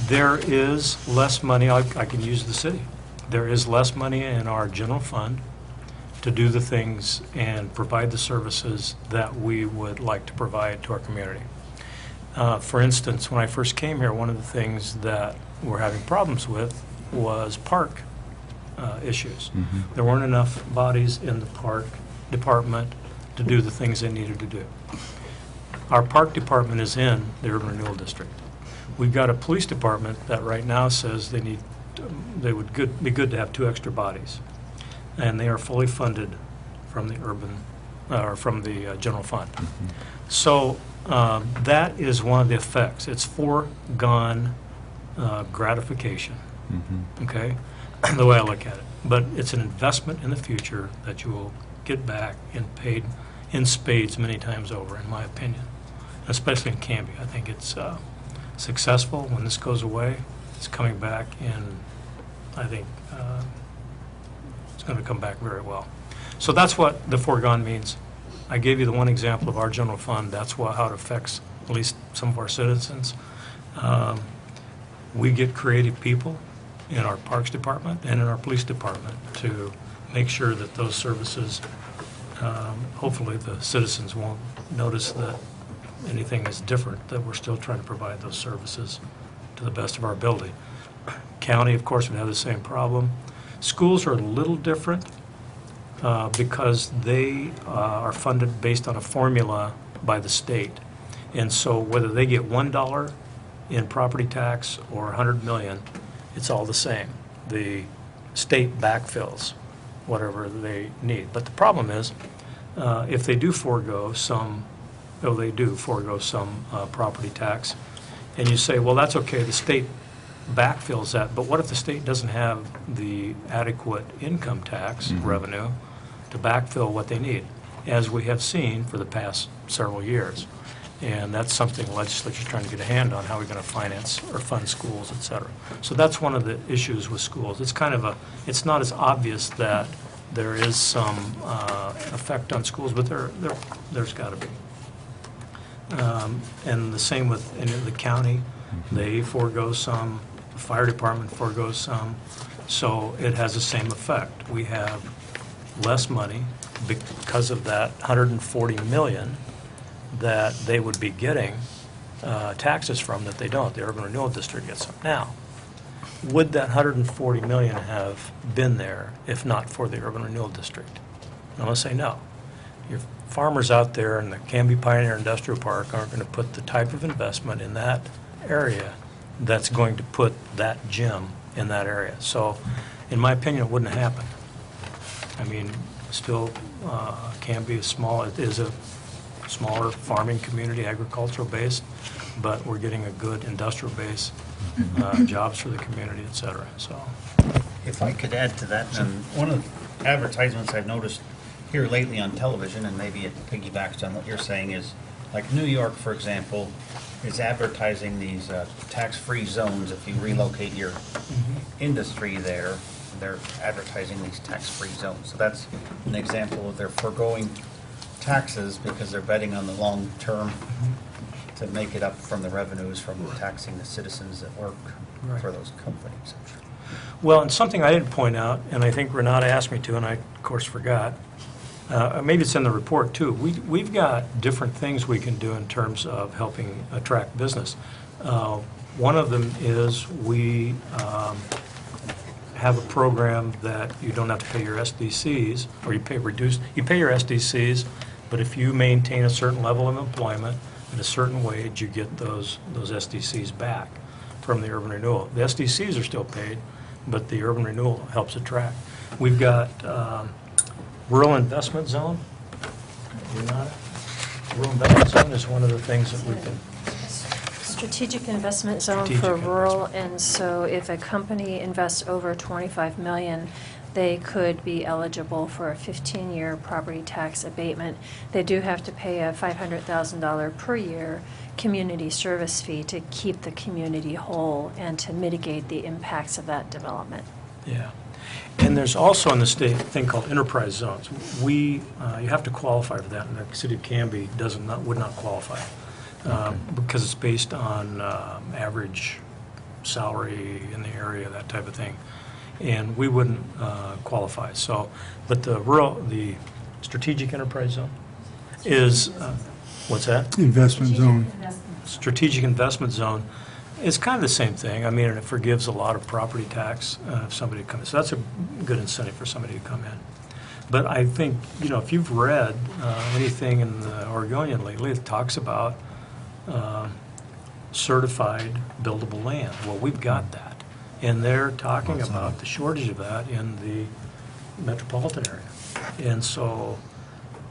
There is less money, I can use the city. There is less money in our general fund to do the things and provide the services that we would like to provide to our community. For instance, when I first came here, one of the things that we're having problems with was park issues. There weren't enough bodies in the park department to do the things they needed to do. Our park department is in the urban renewal district. We've got a police department that right now says they would be good to have 2 extra bodies, and they are fully funded from the general fund. So that is one of the effects. It's foregone gratification. Okay, the way I look at it. But it's an investment in the future that you will get back and paid in spades many times over, in my opinion, especially in Canby. I think it's successful. When this goes away, it's coming back, and I think it's going to come back very well. So that's what the foregone means. I gave you the one example of our general fund. That's how it affects at least some of our citizens. We get creative people in our parks department and in our police department to make sure that those services, hopefully the citizens won't notice that anything is different, that we're still trying to provide those services to the best of our ability. County, of course, would have the same problem. Schools are a little different because they are funded based on a formula by the state. And so whether they get $1 in property tax or 100 million, it's all the same. The state backfills whatever they need. But the problem is, if they do forego some, property tax, and you say, well, that's okay, the state backfills that, but what if the state doesn't have the adequate income tax revenue to backfill what they need, as we have seen for the past several years? And that's something the legislature's trying to get a hand on, how we're going to finance or fund schools, et cetera. So that's one of the issues with schools. It's kind of it's not as obvious that there is some effect on schools, but there's got to be. And the same with the county. They forego some, the fire department forgoes some, so it has the same effect. We have less money because of that 140 million that they would be getting taxes from that they don't. The urban renewal district gets them. Now, would that 140 million have been there if not for the urban renewal district? I'm going to say no. your farmers out there in the Canby Pioneer Industrial Park aren't going to put the type of investment in that area that's going to put that gym in that area. So, in my opinion, it wouldn't happen. I mean, still, Canby is small. It is a smaller farming community, agricultural based, but we're getting a good industrial base, jobs for the community, et cetera. So, If I could add to that, one of the advertisements I've noticed here lately on television, and maybe it piggybacks on what you're saying, is like New York, for example, is advertising these tax-free zones. If you relocate your industry there, they're advertising these tax-free zones. So that's an example of their foregoing taxes because they're betting on the long term to make it up from the revenues from taxing the citizens that work for those companies. well, and something I didn't point out, and I think Renata asked me to, and I, of course, forgot, maybe it's in the report, too. We've got different things we can do in terms of helping attract business. One of them is we have a program that you don't have to pay your SDCs, or you pay your SDCs, but if you maintain a certain level of employment at a certain wage, you get those SDCs back from the urban renewal. The SDCs are still paid, but the urban renewal helps attract. We've got rural investment zone. Rural investment zone is one of the things that we can. Strategic investment zone Strategic for rural, investment. and so if a company invests over 25 million, they could be eligible for a 15-year property tax abatement. They do have to pay a $500,000 per year community service fee to keep the community whole and to mitigate the impacts of that development. Yeah. And there's also in the state a thing called enterprise zones. You have to qualify for that, and the city of Canby would not qualify because it's based on average salary in the area, that type of thing. And we wouldn't qualify. So, but the strategic enterprise zone is, what's that? Investment zone. Strategic investment zone is kind of the same thing. I mean, it forgives a lot of property tax if somebody comes. So that's a good incentive for somebody to come in. But I think, if you've read anything in the Oregonian lately, it talks about certified buildable land. Well, we've got that. And they're talking about the shortage of that in the metropolitan area. And so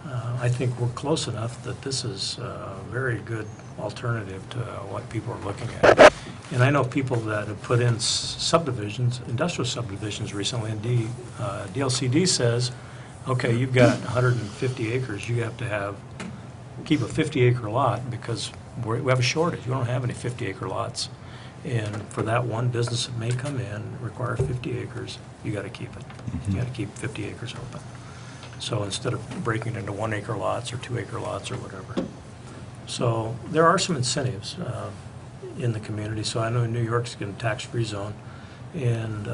I think we're close enough that this is a very good alternative to what people are looking at. And I know people that have put in subdivisions, industrial subdivisions recently, and DLCD says, okay, you've got 150 acres, you have to keep a 50-acre lot because we have a shortage. We don't have any 50-acre lots. And for that one business that may come in, require 50 acres, you got to keep it. You got to keep 50 acres open. So instead of breaking it into 1-acre lots or 2-acre lots or whatever. So there are some incentives in the community. So I know New York's getting a tax-free zone, and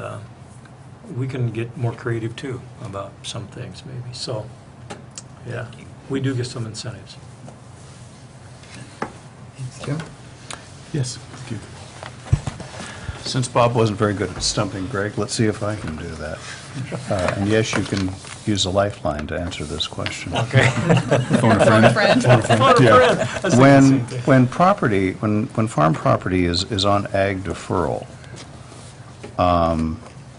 we can get more creative too about some things maybe. So, yeah, we do get some incentives. Jim? Yes, thank you. Since Bob wasn't very good at stumping Greg, let's see if I can do that. And yes, you can use a lifeline to answer this question. Okay. Phone a friend. Yeah. That's the same thing. When farm property is on ag deferral,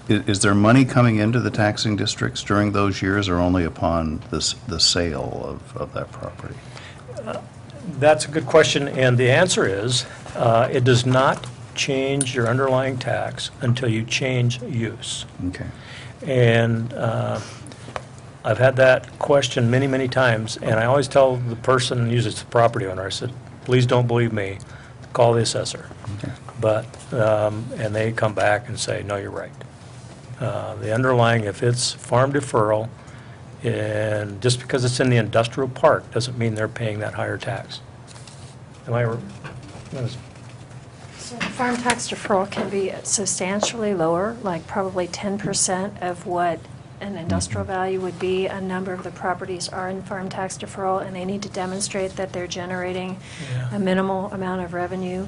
is there money coming into the taxing districts during those years, or only upon the sale of that property? That's a good question, and the answer is, it does not change your underlying tax until you change use. Okay. And I've had that question many, many times, and I always tell the person, usually it's the property owner, I said, please don't believe me, call the assessor. Okay. But, and they come back and say, no, you're right. The underlying, if it's farm deferral, and just because it's in the industrial park doesn't mean they're paying that higher tax. Am I? So farm tax deferral can be substantially lower, like probably 10% of what an industrial value would be. A number of the properties are in farm tax deferral, and they need to demonstrate that they're generating a minimal amount of revenue.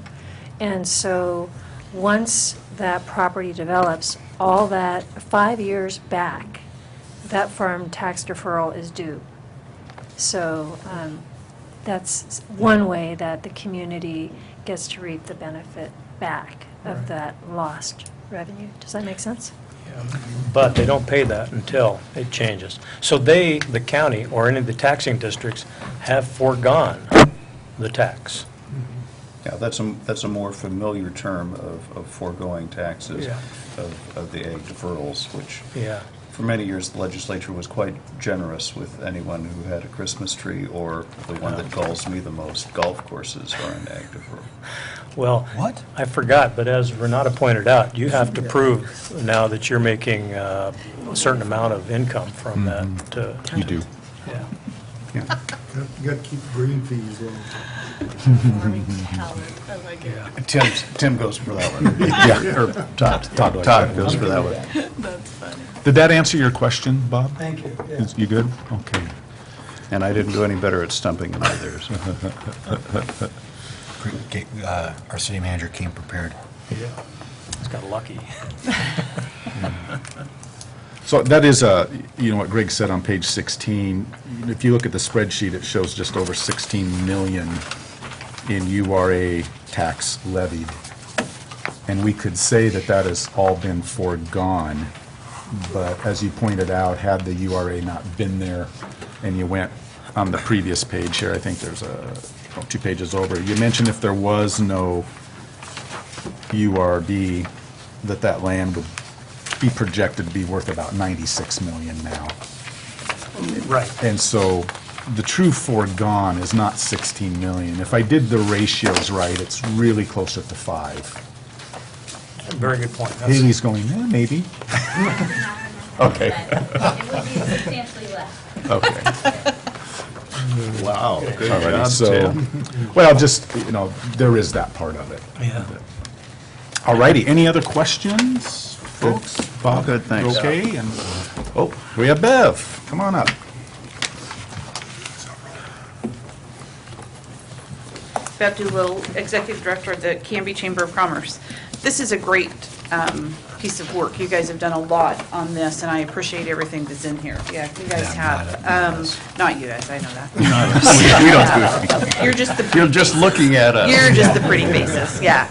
And so once that property develops, all that 5 years back, that farm tax deferral is due. So that's one way that the community gets to reap the benefit back of that lost revenue. Does that make sense? But they don't pay that until it changes. So they, the county, or any of the taxing districts, have foregone the tax. Yeah, that's a more familiar term of foregoing taxes, Yeah. of the ag deferrals, which Yeah. for many years the legislature was quite generous with anyone who had a Christmas tree, or the one that galls me the most, golf courses are an ag deferral. Well, What? I forgot, but as Renata pointed out, you have to prove now that you're making a certain amount of income from that. You do. Yeah. You got to keep green fees low. Farming talent. I like it. Tim goes for that one. Yeah, or Todd goes for that one. That's funny. Did that answer your question, Bob? Thank you. Yeah. You good? Okay. And I didn't do any better at stumping than others. Our city manager came prepared. Yeah. It's got lucky. So that is, what Greg said on page 16. If you look at the spreadsheet, it shows just over 16 million in URA tax levied. And we could say that that has all been foregone. But as you pointed out, had the URA not been there, and you went on the previous page here, I think there's 2 pages over, you mentioned if there was no URB, that land would be projected to be worth about 96 million now. Right. And so the true foregone is not 16 million. If I did the ratios right, it's really closer to 5. Very good point. That's- Haley's going, yeah, maybe. Okay. It would be substantially less. Okay. Wow, good Alrighty, job, so, Tim. well, just, there is that part of it. Yeah. Alrighty, any other questions, folks? Bob? Good, thanks. Okay, and, oh, we have Bev, come on up. Bev Doolittle, Executive Director of the Canby Chamber of Commerce. This is a great piece of work. You guys have done a lot on this, and I appreciate everything that's in here. Yeah, you guys have. Not you guys, I know that. We don't do anything. You're just the You're just looking at us. You're just the pretty faces, yeah.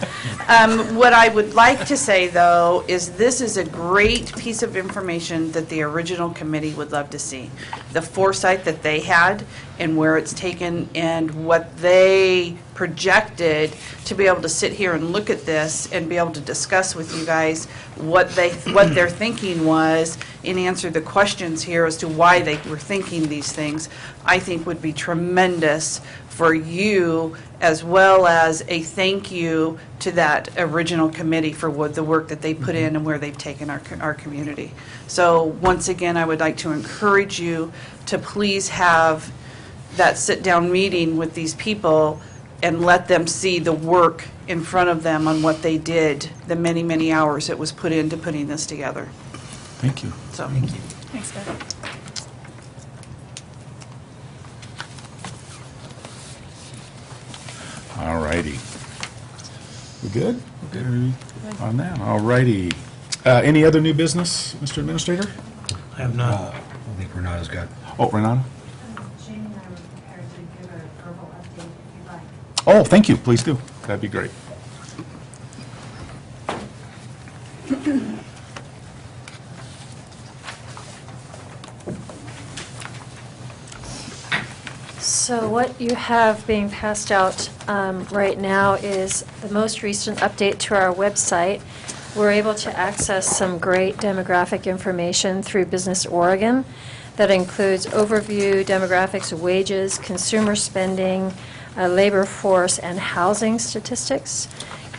What I would like to say, though, is this is a great piece of information that the original committee would love to see. The foresight that they had and where it's taken and what they projected to be able to sit here and look at this and be able to discuss with you guys what their thinking was and answer the questions here as to why they were thinking these things, I think would be tremendous for you, as well as a thank you to that original committee for the work that they put in and where they've taken our community. So once again, I would like to encourage you to please have that sit-down meeting with these people and let them see the work in front of them on what they did, the many, many hours that was put into putting this together. Thank you. So, thank you. Thanks, Bev. All righty. We good? Good. On that, all righty. Any other new business, Mr. Administrator? I have not. I think Renata's got. Oh, Renata? Jamie and I were prepared to give a verbal update if you'd like. Oh, thank you, please do. That'd be great. So what you have being passed out right now is the most recent update to our website. We're able to access some great demographic information through Business Oregon that includes overview demographics of wages, consumer spending, labor force, and housing statistics.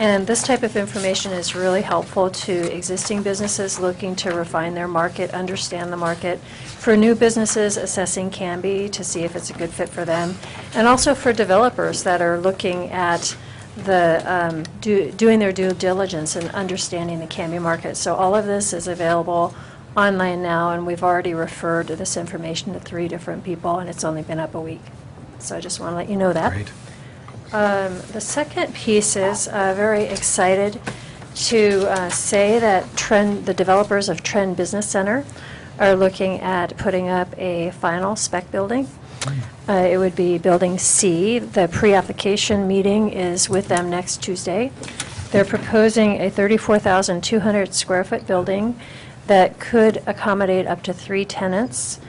And this type of information is really helpful to existing businesses looking to refine their market, understand the market, for new businesses assessing Canby to see if it's a good fit for them, and also for developers that are looking at doing their due diligence and understanding the Canby market. So all of this is available online now, and we've already referred to this information to 3 different people, and it's only been up a week. So I just want to let you know that. Great. The second piece is very excited to say that the developers of Trend Business Center are looking at putting up a final spec building. It would be Building C. The pre-application meeting is with them next Tuesday. They're proposing a 34,200 square foot building that could accommodate up to 3 tenants.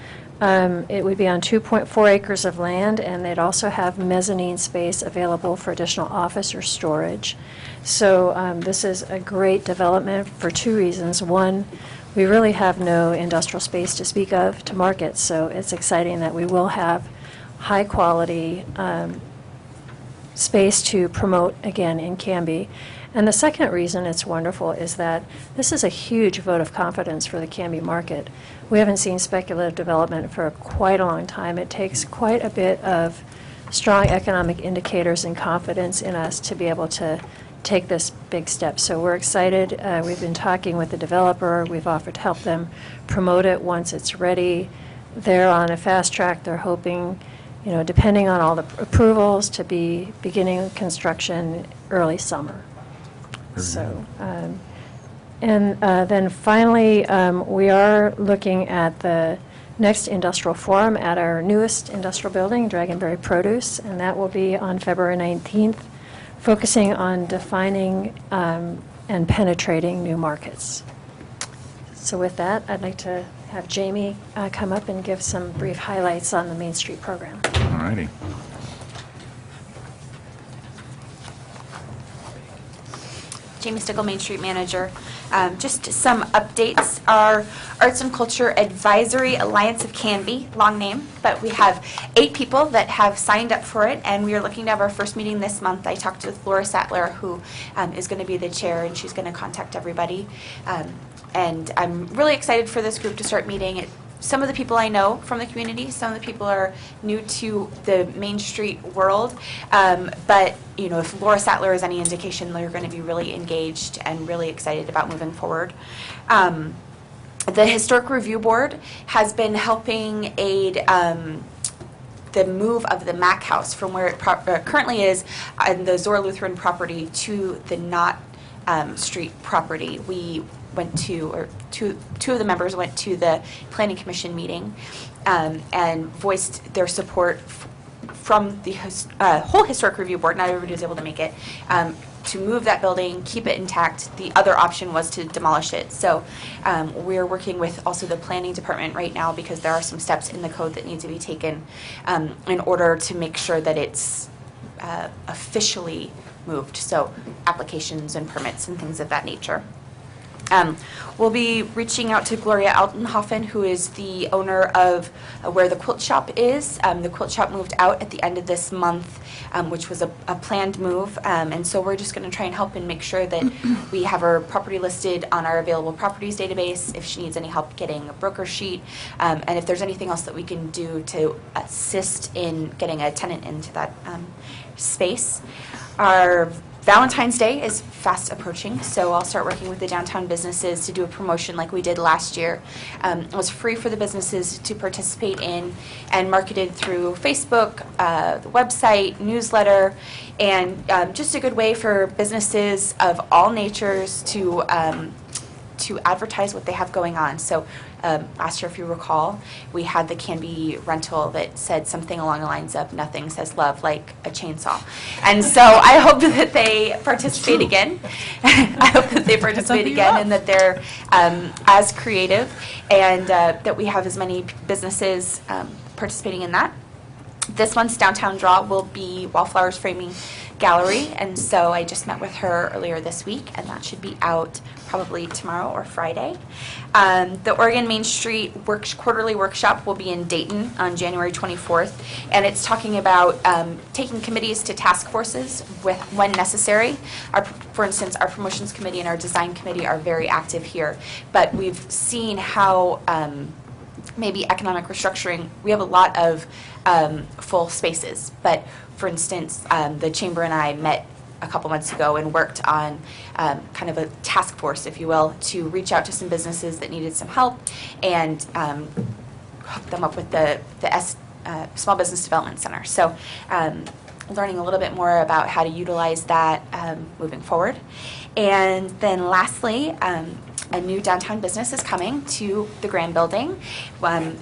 It would be on 2.4 acres of land, and they'd also have mezzanine space available for additional office or storage. So this is a great development for 2 reasons. One, we really have no industrial space to speak of to market, so it's exciting that we will have high-quality space to promote again in Canby. And the second reason it's wonderful is that this is a huge vote of confidence for the Canby market. We haven't seen speculative development for quite a long time. It takes quite a bit of strong economic indicators and confidence in us to be able to take this big step. So we're excited. We've been talking with the developer. We've offered to help them promote it once it's ready. They're on a fast track. They're hoping, depending on all the approvals, to be beginning construction early summer. So, then finally, we are looking at the next industrial forum at our newest industrial building, Dragonberry Produce, and that will be on February 19th, focusing on defining and penetrating new markets. So with that, I'd like to have Jamie come up and give some brief highlights on the Main Street program. All righty. Jamie Stickle, Main Street Manager. Just some updates. Our Arts and Culture Advisory Alliance of Canby, long name, but we have 8 people that have signed up for it, and we are looking to have our first meeting this month. I talked with Laura Sattler, who is going to be the chair, and she's going to contact everybody. And I'm really excited for this group to start meeting. Some of the people I know from the community, some of the people are new to the Main Street world, but if Laura Sattler is any indication, they're going to be really engaged and really excited about moving forward. The Historic Review Board has been helping aid the move of the Mack House from where it currently is on the Zora Lutheran property to the Knott Street property. We went to, or two of the members went to the Planning Commission meeting and voiced their support from the whole Historic Review Board. Not everybody was able to make it, to move that building, keep it intact. The other option was to demolish it. So we're working with also the Planning Department right now because there are some steps in the code that need to be taken in order to make sure that it's officially moved. So applications and permits and things of that nature. We'll be reaching out to Gloria Altenhofen, who is the owner of where the quilt shop is. The quilt shop moved out at the end of this month, which was a planned move. And so we're just going to try and help and make sure that we have her property listed on our available properties database, if she needs any help getting a broker sheet, and if there's anything else that we can do to assist in getting a tenant into that space. Our Valentine's Day is fast approaching, so I'll start working with the downtown businesses to do a promotion like we did last year. It was free for the businesses to participate in and marketed through Facebook, the website, newsletter, and just a good way for businesses of all natures to advertise what they have going on. So last year, if you recall, we had the Canby rental that said something along the lines of "Nothing says love like a chainsaw," and so I hope that they participate again. I hope that they participate again, and that they're as creative, and that we have as many businesses participating in that. This month's downtown draw will be Wallflowers Framing Gallery, and so I just met with her earlier this week, and that should be out probably tomorrow or Friday. The Oregon Main Street quarterly workshop will be in Dayton on January 24th, and it's talking about taking committees to task forces when necessary. For instance, our promotions committee and our design committee are very active here, but we've seen how maybe economic restructuring, we have a lot of full spaces, but for instance, the chamber and I met a couple months ago and worked on kind of a task force, if you will, to reach out to some businesses that needed some help and hook them up with the Small Business Development Center. So learning a little bit more about how to utilize that moving forward. And then lastly, a new downtown business is coming to the Grand Building.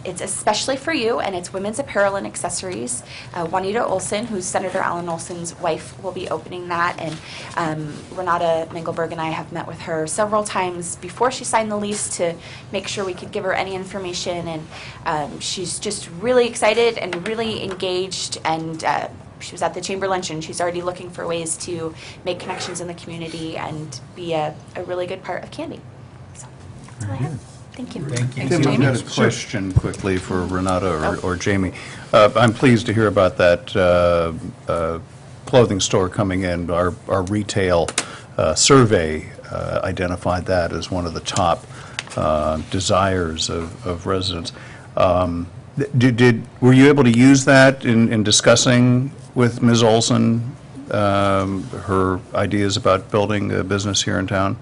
It's especially for you, and it's women's apparel and accessories. Juanita Olson, who's Senator Alan Olson's wife, will be opening that, and Renata Mengelberg and I have met with her several times before she signed the lease to make sure we could give her any information, and she's just really excited and really engaged, and she was at the chamber luncheon. She's already looking for ways to make connections in the community and be a really good part of Canby. So that's all I have. Thank you. Thank you. Thanks, Tim, Jamie. I've got a question quickly for Renata or Jamie. I'm pleased to hear about that clothing store coming in. Our retail survey identified that as one of the top desires of residents. Were you able to use that in discussing with Ms. Olson her ideas about building a business here in town?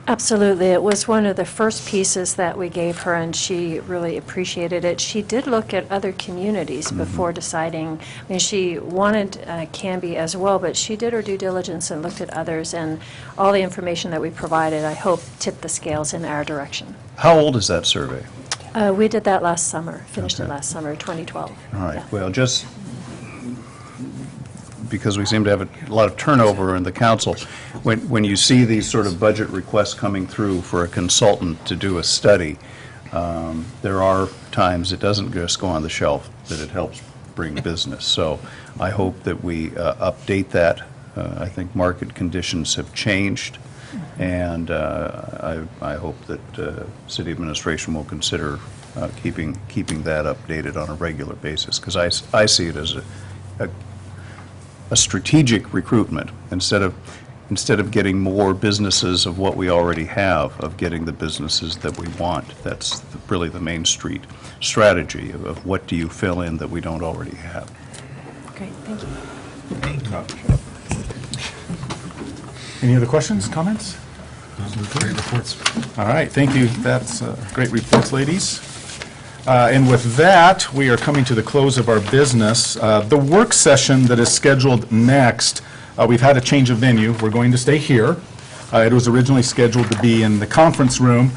Absolutely. It was one of the first pieces that we gave her, and she really appreciated it. She did look at other communities before deciding. I mean, she wanted Canby as well, but she did her due diligence and looked at others, and all the information that we provided, I hope, tipped the scales in our direction. How old is that survey? We did that last summer, finished it Okay. last summer, 2012. All right, Yeah. well, just because we seem to have a lot of turnover in the council, when you see these sort of budget requests coming through for a consultant to do a study, there are times it doesn't just go on the shelf, that it helps bring business. So I hope that we update that. I think market conditions have changed, and I hope that city administration will consider keeping that updated on a regular basis, because I see it as a strategic recruitment instead of getting more businesses of what we already have, of getting the businesses that we want. That's really the Main Street strategy of what do you fill in that we don't already have. Great, thank you. Any other questions, comments? Great reports. All right, thank you. That's great reports, ladies. And with that, we are coming to the close of our business. The work session that is scheduled next, we've had a change of venue. We're going to stay here. It was originally scheduled to be in the conference room.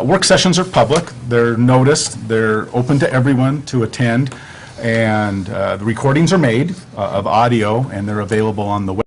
Work sessions are public. They're noticed. They're open to everyone to attend. And the recordings are made of audio, and they're available on the web.